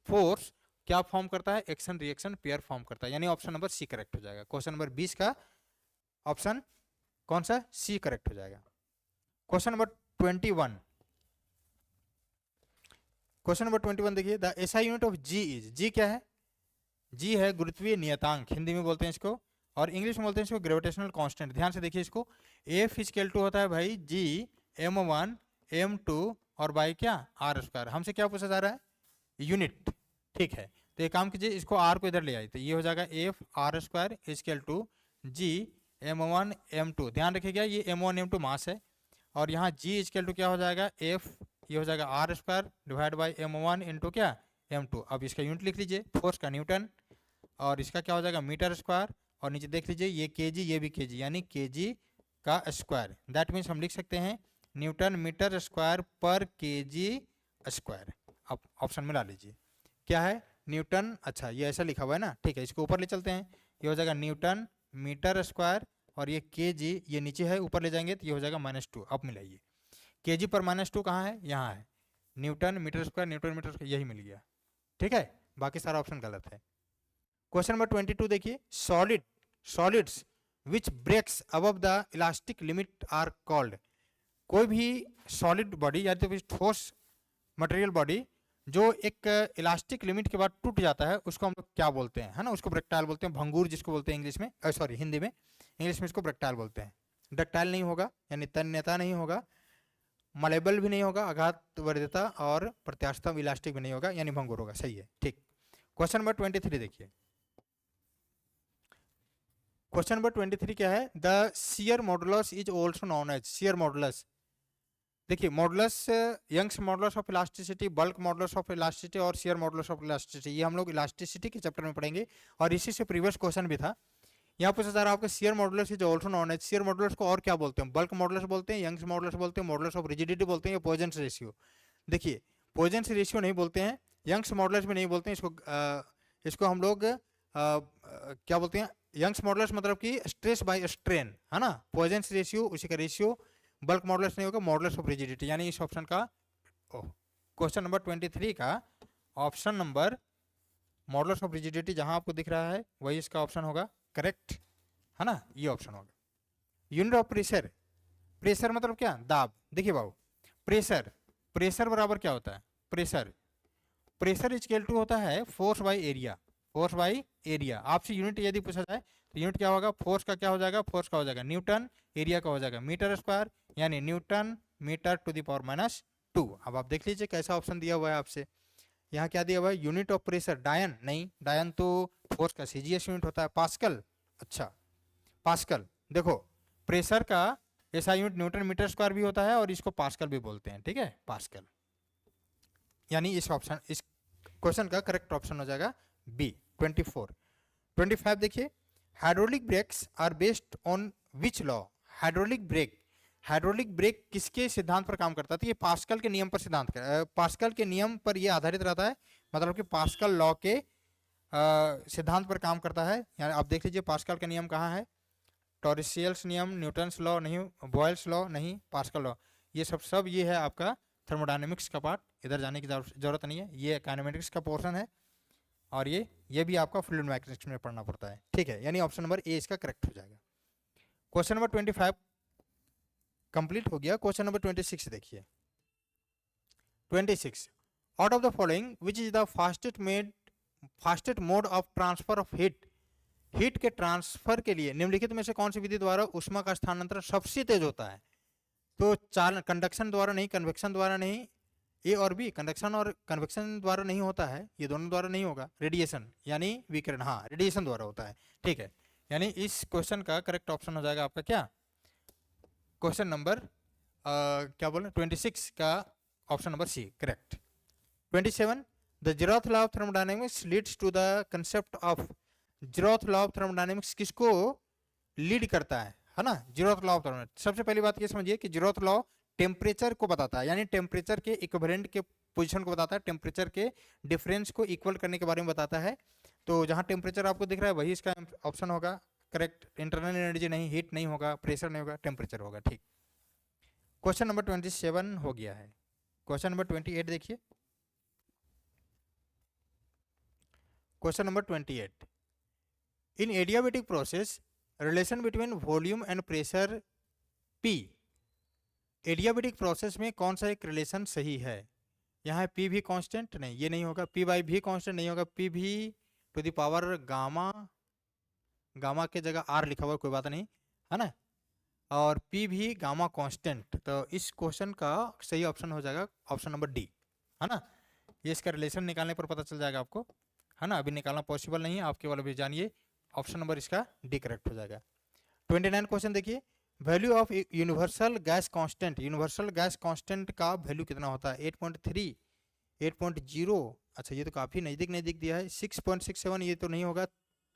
S1: फोर्स क्या फॉर्म करता है? एक्शन रिएक्शन पेयर फॉर्म करता है, यानी ऑप्शन नंबर सी करेक्ट हो जाएगा। क्वेश्चन नंबर 20 का ऑप्शन कौन सा? सी करेक्ट हो जाएगा। क्वेश्चन नंबर 21, क्वेश्चन नंबर 21 देखिए, the SI unit of G is. G क्या है? जी है गुरुत्वीय नियतांक, हिंदी में बोलते हैं इसको, और इंग्लिश में बोलते हैं इसको ग्रेविटेशनल कांस्टेंट। ध्यान से देखिए इसको, एफ इक्वल टू होता है भाई जी m1 m2 और बाई क्या? R square. हमसे क्या पूछा जा रहा है? यूनिट, ठीक है। तो एक काम कीजिए, इसको आर को इधर ले आइए, तो ये हो जाएगा F r square equal to G m1 m2। ध्यान रखिएगा ये m1 m2 मास है, और यहाँ जी इक्वल टू क्या हो जाएगा? एफ, ये हो जाएगा r square divide by m1 into क्या? m2। अब इसका यूनिट लिख लीजिए, फोर्स का न्यूटन, और इसका क्या हो जाएगा? मीटर स्क्वायर, और नीचे देख लीजिए ये केजी, ये भी केजी, यानी केजी का स्क्वायर। दैट मीन्स हम लिख सकते हैं न्यूटन मीटर स्क्वायर पर केजी स्क्वायर। अब ऑप्शन में ला लीजिए क्या है? न्यूटन, अच्छा ये ऐसा लिखा हुआ है ना, ठीक है, इसको ऊपर ले चलते हैं, ये हो जाएगा न्यूटन मीटर स्क्वायर, और ये केजी ये नीचे है, ऊपर ले जाएंगे तो ये हो जाएगा -2। अब मिलाइए, केजी पर -2 कहाँ है? यहाँ है। Newton metre square, newton metre square, यही मिल गया, ठीक है। बाकी सारा ऑप्शन गलत है। क्वेश्चन नंबर 22 देखिए, solids which breaks above the elastic limit are called. कोई भी सॉलिड बॉडी या तो ठोस मटेरियल बॉडी जो एक इलास्टिक लिमिट के बाद टूट जाता है, उसको हम लोग क्या बोलते हैं? है ना, उसको ब्रेक्टाइल बोलते हैं, भंगूर जिसको बोलते हैं इंग्लिश में, सॉरी हिंदी में, इंग्लिश में इसको ब्रेक्टाइल बोलते हैं। डक्टाइल नहीं होगा, यानी तन्यता नहीं होगा, मलेबल भी नहीं होगा, आघात वर्धिता, और प्रत्यास्थता इलास्टिक भी नहीं होगा, यानी भंगूर होगा, सही है, ठीक। क्वेश्चन नंबर 23 देखिए, क्वेश्चन नंबर 23 क्या है? The shear modulus is also known as. Shear modulus, देखिए modulus, Young's modulus of elasticity, bulk modulus of elasticity और शियर मॉडुलस ऑफ इलास्टिसिटी, ये हम लोग इलास्टिसिटी के चैप्टर में पढ़ेंगे, और इसी से प्रीवियस क्वेश्चन भी था। यहाँ पूछा जा रहा है आपका shear modulus is also known as. Shear modulus को और क्या बोलते हैं? बल्क मॉडुलस बोलते हैं, यंग्स मॉडुलस बोलते हैं, मॉडुलस ऑफ रिजिडिटी बोलते हैं, या पॉइजन रेशियो। देखिए पॉइजन रेशियो नहीं बोलते हैं, यंग्स मॉडुलस भी नहीं बोलते हैं, इसको हम लोग क्या बोलते हैं? यंग्स मॉडुलस मतलब कि स्ट्रेस बाय स्ट्रेन, है ना, पॉइजन रेशियो उसी का रेशियो। बल्क मॉडुलस नहीं होगा, मॉडुलस ऑफ रिजिडिटी, यानी इस ऑप्शन का क्वेश्चन नंबर 23 का option number modulus of rigidity जहां आपको दिख रहा है वही इसका ऑप्शन होगा करेक्ट, है ना, ये ऑप्शन होगा। यूनिट ऑफ प्रेशर, प्रेशर मतलब क्या, दाब। देखिए बाबू, प्रेशर, प्रेशर बराबर क्या होता है, प्रेशर, प्रेशर इक्वल टू होता है force by area, force by area. आपसे यूनिट यदि पूछा जाए तो यूनिट क्या होगा, फोर्स का क्या हो जाएगा, फोर्स का हो जाएगा न्यूटन, एरिया का हो जाएगा मीटर स्क्वायर, यानी newton metre to the power minus 2। अब आप देख लीजिए कैसा ऑप्शन दिया हुआ है आपसे, यहाँ क्या दिया हुआ है, यूनिट ऑफ प्रेशर डायन, नहीं डायन तो फोर्स का सीजीएस यूनिट होता है, पास्कल, अच्छा पास्कल। देखो प्रेशर का ऐसा यूनिट न्यूटन मीटर स्क्वायर भी होता है और इसको पास्कल भी बोलते हैं, ठीक है, पास्कल। यानी इस ऑप्शन, इस क्वेश्चन का करेक्ट ऑप्शन हो जाएगा बी 24। 25 देखिए, hydraulic brakes are based on which law, hydraulic brake, hydraulic brake किसके सिद्धांत पर काम करता है, तो ये पास्कल के नियम पर सिद्धांत पास्कल के नियम पर ये आधारित रहता है, मतलब कि पास्कल लॉ के सिद्धांत पर काम करता है। यानी आप देख लीजिए पास्कल का नियम कहाँ है, टॉरिसियल्स नियम, न्यूटन्स लॉ नहीं, बॉयल्स लॉ नहीं, पास्कल लॉ, ये सब ये है आपका थर्मोडायनेमिक्स का पार्ट, इधर जाने की जरूरत नहीं है, ये काइनेमेटिक्स का पोर्शन है, और ये भी आपका फ्लूइड मैकेनिक्स में पढ़ना पड़ता है, ठीक है। यानी ऑप्शन नंबर ए इसका करेक्ट हो जाएगा। क्वेश्चन नंबर 25 कंप्लीट हो गया। क्वेश्चन नंबर 26 देखिए, 26, out of the following which is the fastest mode of transfer of heat, heat के ट्रांसफर के लिए निम्नलिखित में से कौन सी विधि द्वारा उष्मा का स्थानांतरण सबसे तेज होता है, तो चालन, कंडक्शन द्वारा नहीं, कन्वेक्शन द्वारा नहीं, ए और बी, कंडक्शन और कन्वेक्शन द्वारा नहीं होता है, ये दोनों द्वारा नहीं होगा, रेडिएशन यानी विकिरण, हाँ रेडिएशन द्वारा होता है, ठीक है। यानी इस क्वेश्चन का करेक्ट ऑप्शन हो जाएगा आपका क्या, क्वेश्चन नंबर क्या बोले 26 का option number C correct. 27, the zeroth law of thermodynamics leads to the concept of, zeroth law of thermodynamics किसको लीड करता है ना, जीरोथ लॉ ऑफ थर्मोडायनेमिक्स। सबसे पहली बात ये समझिए कि जीरोथ लॉ टेम्परेचर को बताता है, यानी टेम्परेचर के इक्विवेलेंट के पोजीशन को बताता है, टेम्परेचर के डिफरेंस को इक्वल करने के बारे में बताता है। तो जहां टेम्परेचर आपको दिख रहा है वही इसका ऑप्शन होगा करेक्ट, इंटरनल एनर्जी नहीं, हीट नहीं होगा, प्रेशर नहीं होगा, टेम्परेचर होगा, ठीक। क्वेश्चन नंबर 27 हो गया है। क्वेश्चन नंबर 28 देखिए, question number 28, in adiabatic process relation between volume and pressure P, adiabatic process में कौन सा एक रिलेशन सही है, यहाँ पी भी कांस्टेंट नहीं, ये नहीं होगा, पी बाई भी कांस्टेंट नहीं होगा, P V to the power gamma, gamma के जगह आर लिखा हुआ कोई बात नहीं है ना, और पी भी गामा कांस्टेंट, तो इस क्वेश्चन का सही ऑप्शन हो जाएगा ऑप्शन नंबर डी, है ना। ये इसका रिलेशन निकालने पर पता चल जाएगा आपको, है ना, अभी निकालना पॉसिबल नहीं है, आप केवल अभी जानिए, ऑप्शन नंबर इसका डी करेक्ट हो जाएगा। 29 क्वेश्चन देखिए, value of universal gas constant, universal gas constant का वैल्यू कितना होता है, 8.3, 8.0, अच्छा ये तो काफ़ी नज़दीक नज़दीक दिया है, 6.67 ये तो नहीं होगा,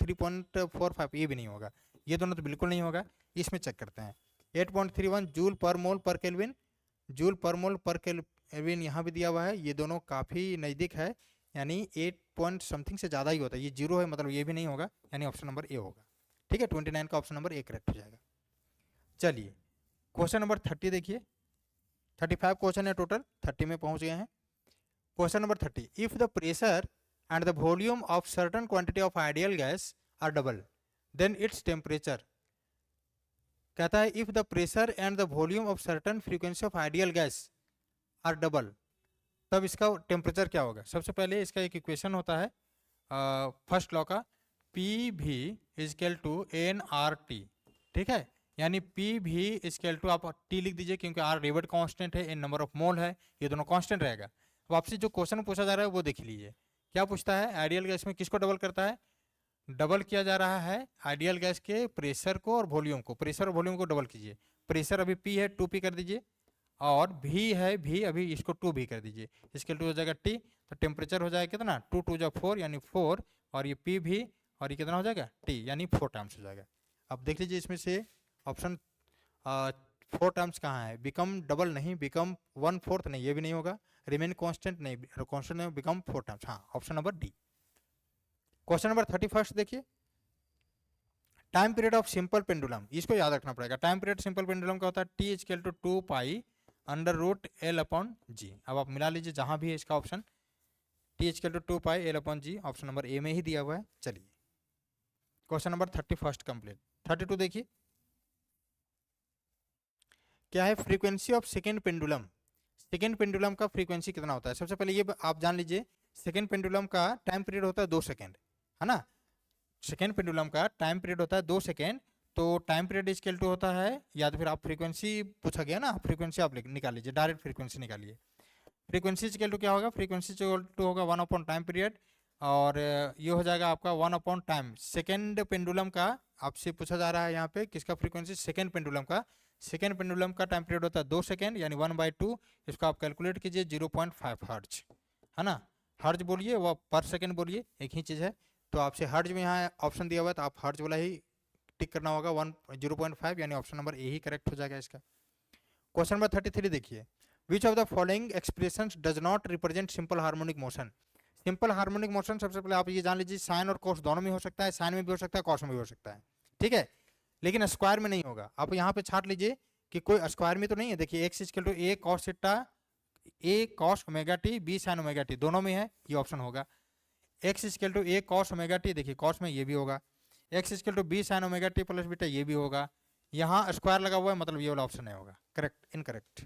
S1: 3.45 ये भी नहीं होगा, ये दोनों तो बिल्कुल नहीं होगा, इसमें चेक करते हैं। 8.31 जूल पर मोल पर केल्विन, जूल पर मोल पर केल्विन यहाँ भी दिया हुआ है, ये दोनों काफ़ी नज़दीक है, यानी 8 पॉइंट समथिंग से ज़्यादा ही होता है, ये जीरो है मतलब ये भी नहीं होगा, यानी ऑप्शन नंबर ए होगा, ठीक है। 29 का ऑप्शन नंबर ए करेक्ट हो जाएगा। चलिए क्वेश्चन नंबर 30 देखिए, 35 क्वेश्चन है टोटल, 30 में पहुंच गए हैं। Question number 30, if the pressure and the volume of certain quantity of ideal gas are double then its temperature, कहता है if the pressure and the volume of certain frequency of ideal gas are double, तब इसका temperature क्या होगा। सबसे पहले इसका एक इक्वेशन होता है फर्स्ट लॉ का, P V equal to n R T, ठीक है, यानी पी भी इजकल टू, आप टी लिख दीजिए क्योंकि आर रेवर्ड कांस्टेंट है, एन नंबर ऑफ मोल है, ये दोनों कांस्टेंट रहेगा। अब आपसे जो क्वेश्चन पूछा जा रहा है वो देख लीजिए, क्या पूछता है, आइडियल गैस में किसको डबल करता है, डबल किया जा रहा है आइडियल गैस के प्रेशर को और वॉल्यूम को, प्रेशर और वॉल्यूम को डबल कीजिए, प्रेशर अभी पी है 2p कर दीजिए, और भी है भी अभी इसको 2b कर दीजिए, इसके 2 हो जाएगा t, तो टेम्परेचर हो जाएगा कितना 2 2 जा 4 यानी 4, और ये p भी, और ये कितना हो जाएगा t यानी 4 टाइम्स हो जाएगा। अब देख लीजिए इसमें से ऑप्शन 4 टाइम्स कहाँ है, बिकम डबल नहीं, बिकम 1/4 नहीं, ये भी नहीं होगा, रिमेन कांस्टेंट नहीं, कांस्टेंट नहीं, बिकम 4 टाइम्स, हाँ option number D. Question number 31 देखिए, time period of simple pendulum, इसको याद रखना पड़ेगा, टाइम पीरियड सिंपल पेंडुलम का होता है T equal to 2 pi under root L upon G. अब आप मिला लीजिए जहां भी है इसका option, T equal to 2 pi L upon G, option number A में ही दिया हुआ है। चलिए क्वेश्चन नंबर 31 कंप्लीट। 32 देखिए, क्या है frequency of second pendulum. Second pendulum का फ्रीक्वेंसी कितना होता है। सबसे पहले ये आप जान लीजिए, सेकेंड पेंडुलम का टाइम पीरियड होता है 2 सेकेंड, है ना। सेकेंड पेंडुलम का टाइम पीरियड होता है 2 सेकेंड। तो टाइम पीरियड इक्वल टू होता है, या तो फिर आप फ्रीक्वेंसी पूछा गया ना, फ्रीक्वेंसी आप निकाल लीजिए, डायरेक्ट फ्रीक्वेंसी निकालिए। फ्रीक्वेंसी इक्वल टू क्या होगा, फ्रीक्वेंसी इक्वल टू होगा 1 अपॉन टाइम पीरियड, और ये हो जाएगा आपका 1 अपॉन टाइम। सेकेंड पेंडुलम का आपसे पूछा जा रहा है यहाँ पे किसका फ्रीक्वेंसी, सेकेंड पेंडुलम का। सेकेंड पेंडुलम का टाइम पीरियड होता है 2 सेकेंड, यानी 1/2। इसको आप कैलकुलेट कीजिए 0.5 हर्ट्ज, है ना। हर्ज बोलिए व पर सेकेंड बोलिए, एक ही चीज़ है। तो आपसे हर्ज में यहाँ ऑप्शन दिया हुआ है, तो आप हर्ज वाला ही टिक करना होगा। 0.5 यानी ऑप्शन नंबर ए ही करेक्ट हो जाएगा इसका। क्वेश्चन नंबर 33 देखिए, विच of the following expressions does not represent simple harmonic motion. Simple harmonic motion सबसे पहले आप ये जान लीजिए, साइन और कोस दोनों में हो सकता है, साइन में भी हो सकता है, कॉस में भी हो सकता है, ठीक है, लेकिन स्क्वायर में नहीं होगा। आप यहाँ पे छाट लीजिए कि कोई स्क्वायर में तो नहीं है। देखिए x equal to a cos theta, a cos omega t, b sine omega t, दोनों में है, ये ऑप्शन होगा। X equal to a cos omega t, देखिए कॉस में ये भी होगा। X equal to b sine omega t plus beta, ये भी होगा। यहाँ स्क्वायर लगा हुआ है, मतलब ये वाला ऑप्शन नहीं होगा। Correct, incorrect.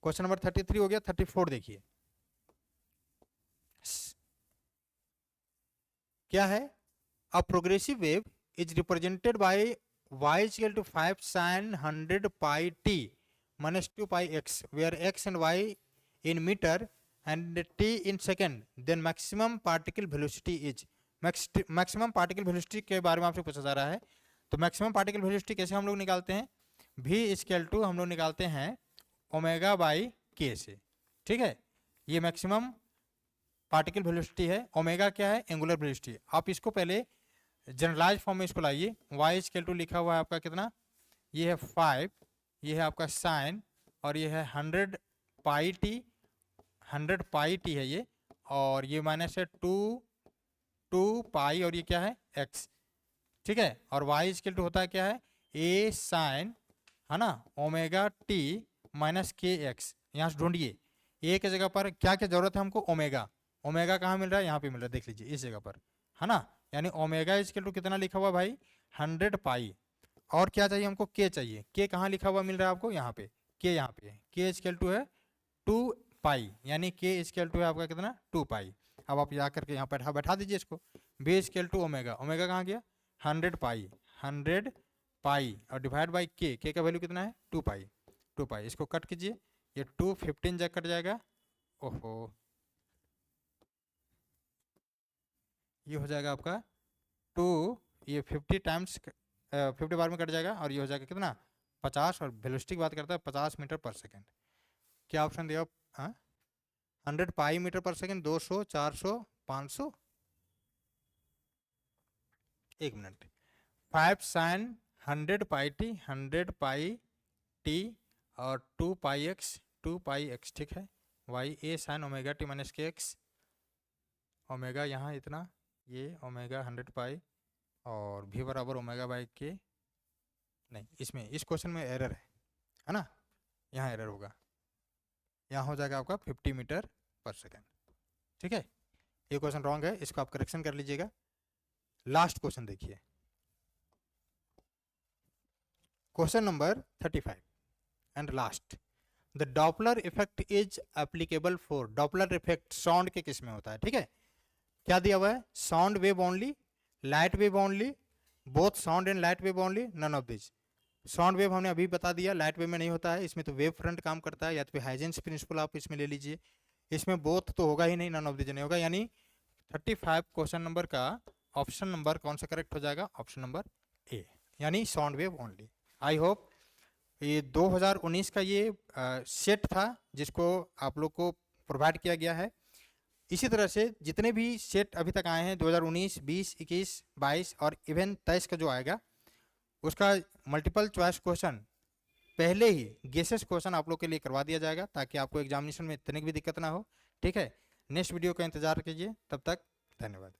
S1: क्वेश्चन नंबर 33 हो गया। 34 देखिए, क्या है, a progressive wave is represented by y equal to 5 sin 100 pi t minus 2 pi x, where x and y in meter and t in second, then maximum particle velocity is। Maximum particle velocity के बारे में आपसे पूछा जा रहा है। तो maximum particle velocity कैसे हम लोग निकालते हैं, v इक्वल टू हम लोग निकालते हैं ओमेगा बाई के से, ठीक है। ये मैक्सिमम पार्टिकल वेलोसिटी है, ओमेगा क्या है, एंगुलर वेलोसिटी। आप इसको पहले जनरलाइज फॉर्म में इसको लाइए। y इक्वल टू लिखा हुआ है आपका कितना, ये है 5, ये है आपका साइन, और ये है 100 पाई टी, 100 पाई टी है ये, और ये माइनस है 2 पाई, और ये क्या है x, ठीक है। और y इक्वल टू होता है क्या है, a साइन, है ना, ओमेगा टी माइनस के एक्स। यहाँ से ढूंढिए a की जगह पर क्या क्या जरूरत है हमको, ओमेगा। ओमेगा कहाँ मिल रहा है, यहाँ पे मिल रहा है, देख लीजिए इस जगह पर, है ना। यानी ओमेगा इक्वल टू कितना लिखा हुआ भाई, 100 पाई। और क्या चाहिए हमको, के चाहिए। के कहाँ लिखा हुआ मिल रहा है आपको, यहाँ पे के, यहाँ पे के इक्वल टू है 2 पाई, यानी के इक्वल टू है आपका कितना, 2 पाई। अब आप जा करके यहाँ पर बैठा दीजिए इसको, b equal to omega, omega कहाँ गया, 100 पाई, 100 पाई, और डिवाइड बाई के का वैल्यू कितना है, 2 पाई, 2 पाई। इसको कट कीजिए, ये 2 15 जग कट जाएगा, ओहो, ये हो जाएगा आपका 2, ये 50 टाइम्स 50 बार में कट जाएगा, और ये हो जाएगा कितना 50, और वेलोसिटी की बात करता है 50 मीटर पर सेकेंड। क्या ऑप्शन दिया, 100 पाई मीटर पर सेकेंड, 200, 400, 500, एक minute, 5 sign 100 pi T, 100 pi T, और 2 पाई एक्स, 2 पाई एक्स, ठीक है। वाई ए साइन ओमेगा टी माइनस के एक्स, ओमेगा यहाँ इतना, ये ओमेगा 100 पाई, और भी बराबर ओमेगा बाई के, नहीं इसमें इस क्वेश्चन में एरर है ना, यहाँ एरर होगा, यहाँ हो जाएगा आपका 50 मीटर पर सेकेंड, ठीक है। ये क्वेश्चन रॉन्ग है, इसको आप करेक्शन कर लीजिएगा। लास्ट क्वेश्चन देखिए, question number 35 and last, the Doppler effect is applicable for. Doppler effect sound के किस में होता है, ठीक है। क्या दिया हुआ है, sound wave only, light wave only, both sound and light wave only, none of this. Sound wave हमने अभी बता दिया, लाइट वेव में नहीं होता है, इसमें तो वेव फ्रंट काम करता है, या तो फिर हाइजेंस प्रिंसिपल आप इसमें ले लीजिए। इसमें बोथ तो होगा ही नहीं, नन ऑफ दिस नहीं होगा, यानी 35 क्वेश्चन नंबर का ऑप्शन नंबर कौन सा करेक्ट हो जाएगा, ऑप्शन नंबर ए, यानी sound wave only. I hope ये 2019 का ये सेट था जिसको आप लोग को प्रोवाइड किया गया है। इसी तरह से जितने भी सेट अभी तक आए हैं 2019, 20, 21, 22 और इवन 23 का जो आएगा, उसका मल्टीपल चॉइस क्वेश्चन पहले ही गेसेस क्वेश्चन आप लोग के लिए करवा दिया जाएगा, ताकि आपको एग्जामिनेशन में इतने की भी दिक्कत ना हो, ठीक है। नेक्स्ट वीडियो का इंतजार कीजिए, तब तक धन्यवाद।